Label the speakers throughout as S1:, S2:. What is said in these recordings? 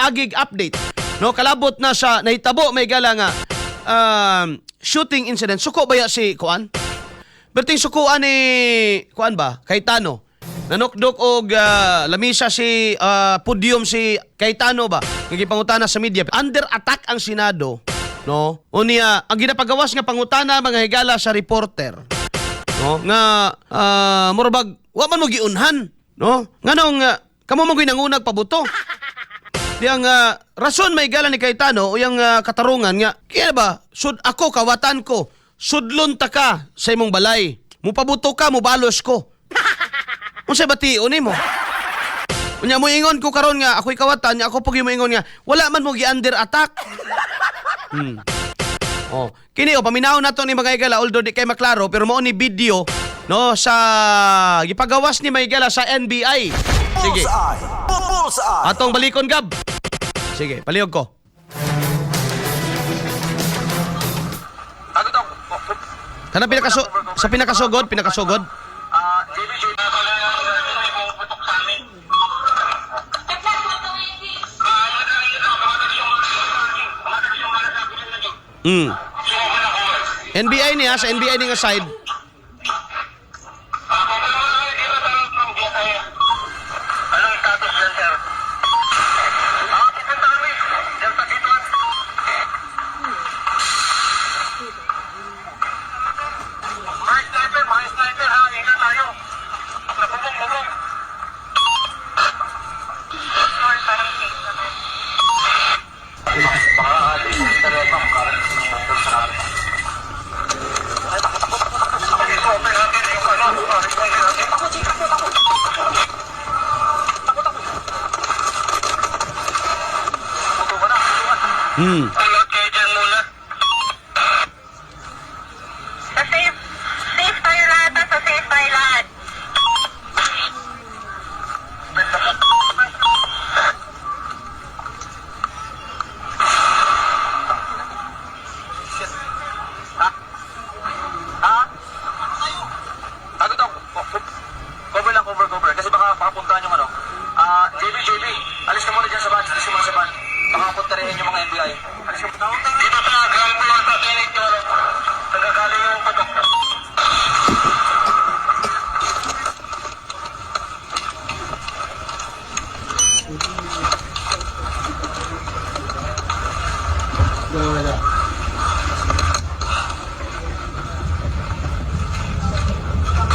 S1: agig update. No, kalabot na sa nahitabo may gala nga shooting incident. Suko baya si Kuan? Berting sukuan ni Kuan ba? Cayetano. Nanukdok og lamisa si podium si Cayetano ba? Nagipangutana sa media. Under attack ang Senado, no? Unya ang ginapagawas nga pangutana mga higala sa reporter. No? Nga murabag wa man mo giunhan, no? Nganong kamo mo ginangunag pabuto. Yang rason may higala ni Cayetano o yang katarungan nga kaya ba sud ako kawatan ko sudlon ta ka sa imong balay. Mupabuto ka, mubalos ko. Unsa ba tion nimo? Unya mo ingon ko karon nga ako'y kawatan, ako pug mo ingon nga wala man mo gi-under attack. Oh, kini paminaw nato ni mga higala although di kay maklaro pero mao ni video no sa gipagawas ni Maygala sa NBI. Sige. Atong balikon gab. Sige, palihog ko. Kana pinakasugod. NBI niya, sa NBI niya side.
S2: Tulog kayo dyan muna. Sa safe tayo lahat. Sa safe tayo lahat. Agad ako. Cover lang, cover. Kasi baka puntahan yung ano. JB, alis ka muna dyan sa van. Alis ka muna sa van. Baka puntahin yung mga NBI. Dito sa ground floor sa clinic yung ano. Nagagaling yung patok.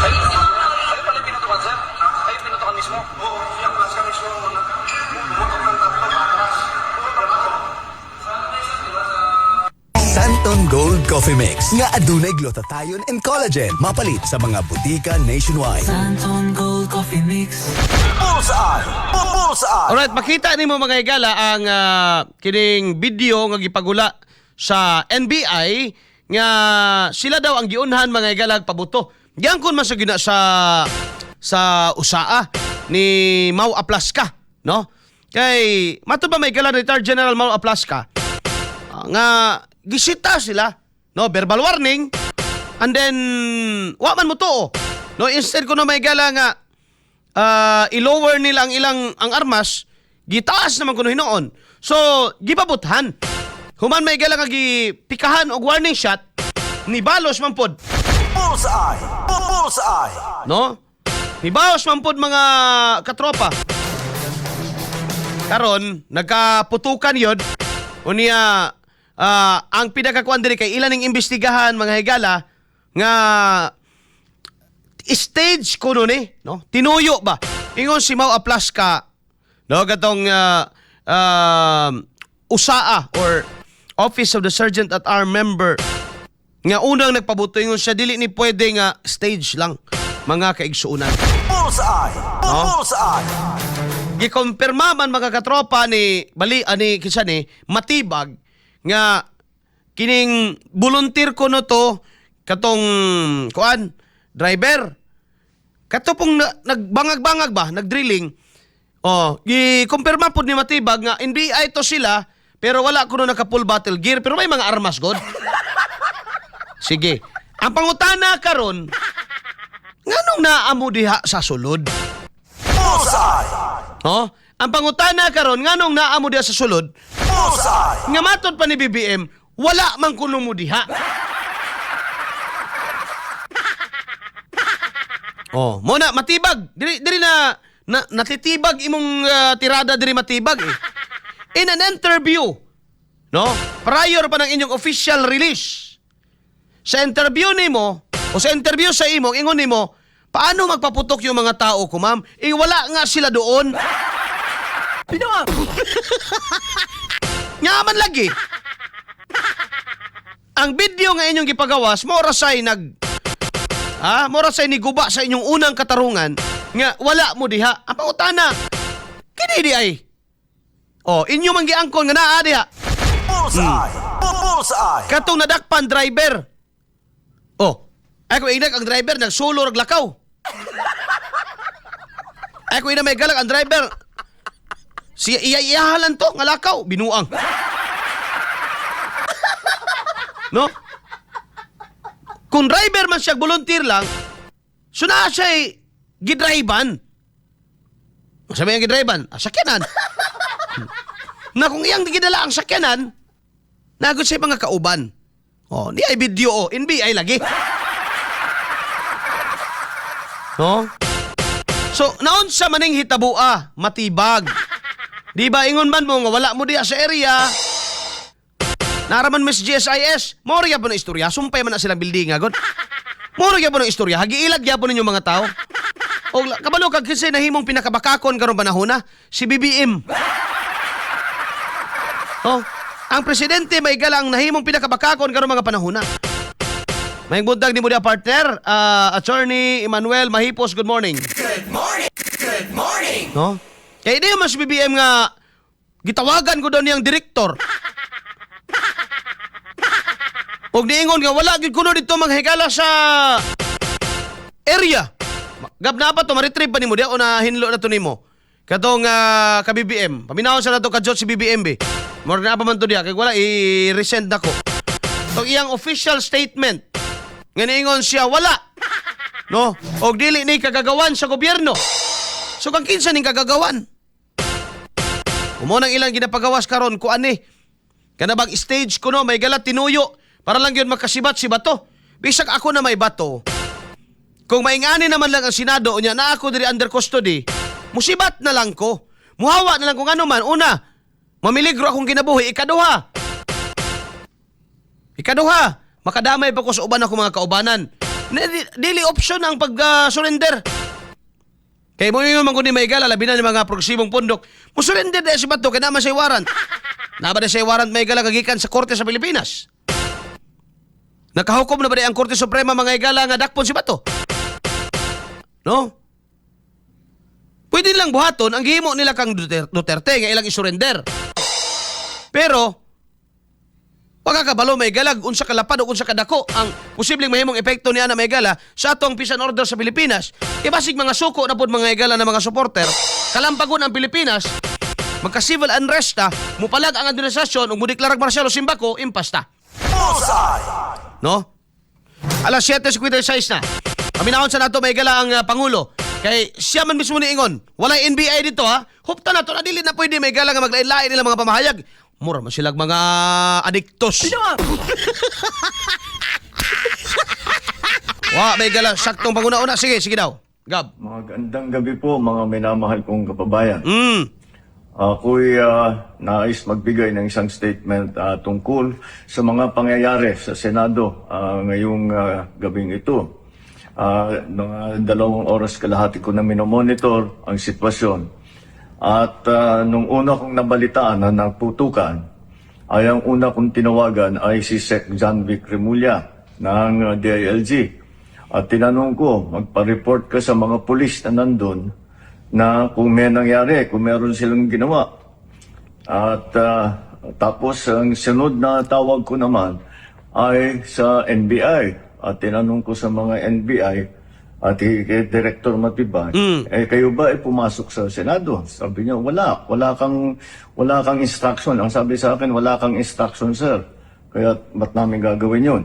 S2: Ay pala pinutukan, sir? Ay pinutukan mismo? Oo, yung class ka mismo. Pumutok ng tatlo, patras.
S3: Santon Gold Coffee Mix nga adunay glutathione and collagen mapalit sa mga butika nationwide.
S4: Santon Gold Coffee Mix.
S3: Bullseye!
S1: Alright, makita nimo mga higala ang kining video nga gipagula sa NBI nga sila daw ang giunhan mga higala pabuto. Giangkon man sa gina sa usaa ni Mau Aplaska, no? Kay matud ba may higala retired General Mau Aplaska nga gisita sila, no, verbal warning, and then wa man mo to, no, instead ko na may gala nga i-lower nila ang armas, gitaas naman kuno hinoon. So gipabuthan human may gala nga gipikahan og warning shot ni balos man pod.
S3: Bullseye!
S1: No, ni balos man pod mga katropa. Karon nagkaputukan yod unya. Ang pinakakuan diri kay ilan ning imbestigahan mga higala nga stage kuno ni, no? Tinuyo ba? Ingon si Mau Aplaska, no, gatong usaa or Office of the Sergeant at Arm member nga unang nagpabuto ingon siya dili ni pwede nga stage lang mga kaigsuunan.
S3: Bullseye!
S1: Gikompirma man mga katropa ni ani kinsa ni matibag nga kining volunteer ko no to katong kuan driver kato pong nagbangag-bangag ba nagdrilling gikumpirma pud ni matibag nga NBI to sila pero wala kuno naka full battle gear pero may mga armas god. Sige, ang pangutana karon nganong naamo diha sa sulod?
S3: Bullseye!
S1: Oh, Ang pangutana karon nganong naa mo diha sa sulod? Nga matod pa ni BBM, wala man kuno mo diha. Oh, mo na matibag. Diri na natitibag imong tirada diri matibag eh. In an interview, no? Prior pa ng inyong official release. Sa interview nimo o sa interview sa imo, ingon nimo, paano magpaputok yung mga tao ko, ma'am? Eh wala nga sila doon. Nyaman lagi. Ang video nga inyong gipagawas, mora say mora say niguba sa inyong unang katarungan nga wala mo diha. Ang pangutana, kini di ay. Oh, inyo man giangkon nga naa diha. Bullseye. Katong nadakpan driver. Oh, ako inak ang driver nagsulo rag lakaw. Ako ina may galak ang driver. Siya iyahalan to nga lakaw, binuang. No? Kung driver man siya, volunteer lang, so na siya gidriban. Sabi ang gidriban, sakyanan. Na kung iyang gidala ang sakyanan, nagod siya mga kauban. Oh, di ay video, NBI lagi. No? So, naon sa maning hitabua, matibag. Di ba ingon man mo nga wala mo diya sa area? Naraman mas GSIS, moro gyapon ang istorya, sumpay man na silang building agad. Moro gyapon ang istorya, hagiilag gyapon ninyo mga tao. O kabalo kag kasi nahimong pinakabakakon karon panahon na si BBM. Oh, ang presidente may galang nahimong pinakabakakon karon mga panahon na. May buntag ni mo dia partner, Attorney Emmanuel Mahipos, good morning.
S3: Good morning! Good morning!
S1: No? Kaya di mas BBM nga gitawagan ko daw niyang direktor. Og niingon nga wala gid kuno dito manghigala sa area. Gab na pa to ma-retrieve pa nimo diha o na hinlo na to nimo. Katong ka BBM. Paminaw sa nato kadjot si BBM be. More na pa man to diha kay wala i-resend nako. Tong iyang official statement. Nga niingon siya wala. No? Og dili ni kagagawan sa gobyerno. So kang kinsa ning kagagawan? Umo nang ilang ginapagawas karon ko ani. Kana bang stage kuno may galat tinuyo para lang yun makasibat si bato. Bisag ako na may bato. Kung maingani naman lang ang Senado unya na ako diri under custody, musibat na lang ko. Muhawa na lang kung ano man. Una, mamiligro akong kinabuhi. Ikaduha, makadamay pa ko sa uban ako mga kaubanan. Dili option ang pag-surrender. Kaya mo yung mga kundi may gala, labi na ng mga progresibong pundok. Musurrender na si bato, kaya naman siya warrant. Naba na siya warrant may gala kagikan sa Korte sa Pilipinas. Nakahukom na ba ang Korte Suprema mga igala nga dakpon si bato? No? Pwede lang buhaton ang gihimo nila kang Duterte nga ilang isurrender. Pero pagkakabalo may galag unsa kalapad o unsa kadako ang posibleng mahimong epekto niya na may gala sa atong peace and order sa Pilipinas. Kaya basig mga suko na pod mga igala na mga supporter, kalampagon ang Pilipinas, magka-civil unrest ta, mupalag ang administrasyon ug mudeklarag marsyal o simbako, impasta. No? Alas 7:56 na. Paminahon sa nato may gala ang Pangulo. Kay siya man mismo niingon, walay NBI dito ha. Hupta na to na dili na pwede may gala nga maglain-lain nila mga pamahayag. Mura man silang mga adiktos. Wa, may gala. Saktong panguna-una. Sige daw. Gab.
S5: Mga gandang gabi po, mga minamahal kong kababayan.
S1: Mm.
S5: Ako'y nais magbigay ng isang statement tungkol sa mga pangyayari sa Senado ngayong gabing ito. Mga 2 oras kalahati ko na minomonitor ang sitwasyon. At nung una kong nabalitaan na naputukan, ay ang una kong tinawagan ay si Sec. John Vic Remulla ng DILG. At tinanong ko, magpa-report ka sa mga pulis na nandun na kung may nangyari, kung meron silang ginawa. At tapos ang sunod na tawag ko naman ay sa NBI. At tinanong ko sa mga NBI at kay Director Matibay, kayo ba ay pumasok sa Senado? Sabi niya, wala kang instruction. Ang sabi sa akin, wala kang instruction, sir. Kaya ba't namin gagawin yun?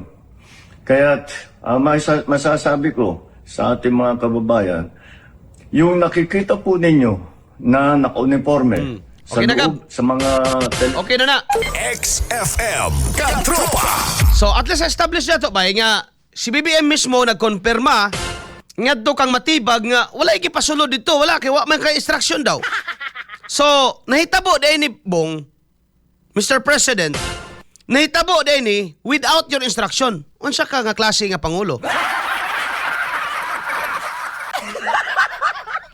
S5: Kaya masasabi ko sa ating mga kababayan, yung nakikita po ninyo na naka-uniforme sa
S1: Okay na, Gab.
S5: loob sa mga
S1: Okay na na.
S3: XFM Katropa.
S1: So at least establish na to ba nga si BBM mismo nagkonfirma nga to kang matibag nga wala ikipasulod dito, wala kay wa man kay instruction daw. So nahitabo day ni Bong, Mr. President, nahitabo day ni without your instruction. Unsa ka nga klase nga pangulo?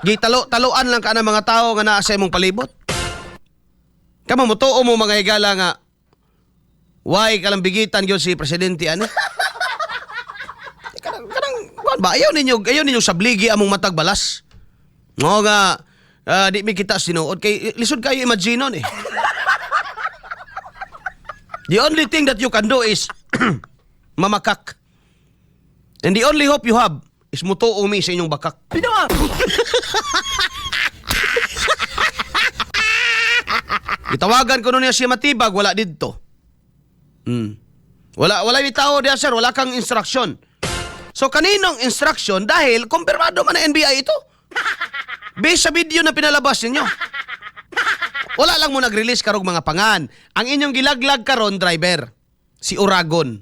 S1: Gitalo-taloan lang ka ng mga tao nga naa sa imong palibot. Kamo mo tuo mo mga higala nga why kalambigitan gyud si presidente ani? Kanang kuan ba ayaw ninyo sabligi among matag balas. Ngo nga di mi kita sinuod kay lisod kayo imaginon eh. The only thing that you can do is mamakak. And the only hope you have is mutuo mi sa inyong bakak. Itawagan ko nun niya si Matibag, wala dito. Wala ni tao diya, sir, wala kang instruction. So kaninong instruction dahil kumpirmado man ng NBI ito. Based sa video na pinalabas ninyo. Wala lang mo nag-release karong mga pangan. Ang inyong gilaglag karon driver, si Uragon.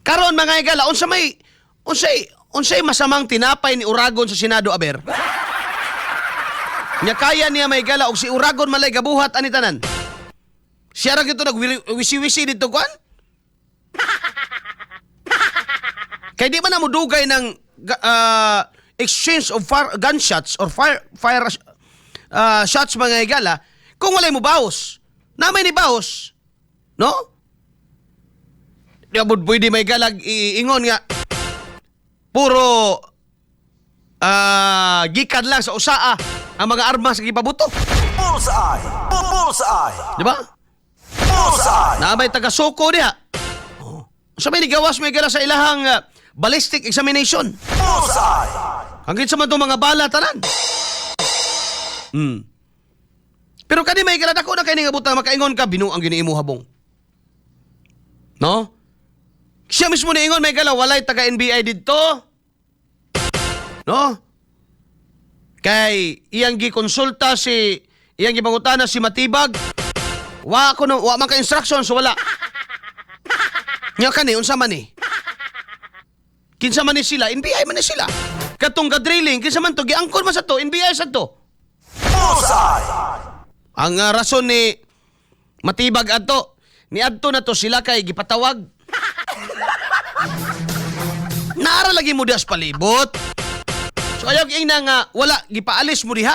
S1: Karon mga igala, unsay masamang tinapay ni Uragon sa Senado aber? Nya kaya niya may gala og si Uragon malay gabuhat ani tanan. Siya ra gito nagwisi-wisi dito kuan? Kay di man na mo dugay ng exchange of gunshots or fire shots mga igala kung walay mo baos. Namay ni baos. No? Di abot pwede may galag iingon nga puro gikan lang sa usaa ang mga armas sa gipabuto.
S3: Bullseye! Bullseye!
S1: Di ba?
S3: Bullseye!
S1: Namay taga-suko diha. Sa may nigawas may gala sa ilahang ballistic examination.
S3: Bullseye!
S1: Hanggang sa man itong mga bala tanan. Pero kani may gala dako na kay nga buta makaingon ka binuang giniimo habong. No? Siya mismo niingon may gala walay taga NBI didto. No? Kay iyang gikonsulta iyang gipangutana si Matibag. Wa man ka instruction so wala. Nya kani unsa man ni? Kinsa man ni sila? NBI man ni sila. Katong drilling kinsa man to giangkon man sa to NBI sa to.
S3: Bullseye!
S1: Ang rason ni Matibag adto ni adto na to sila kay gipatawag. Naara lagi mo dias palibot. So ayaw ina nga wala gipaalis mo diha.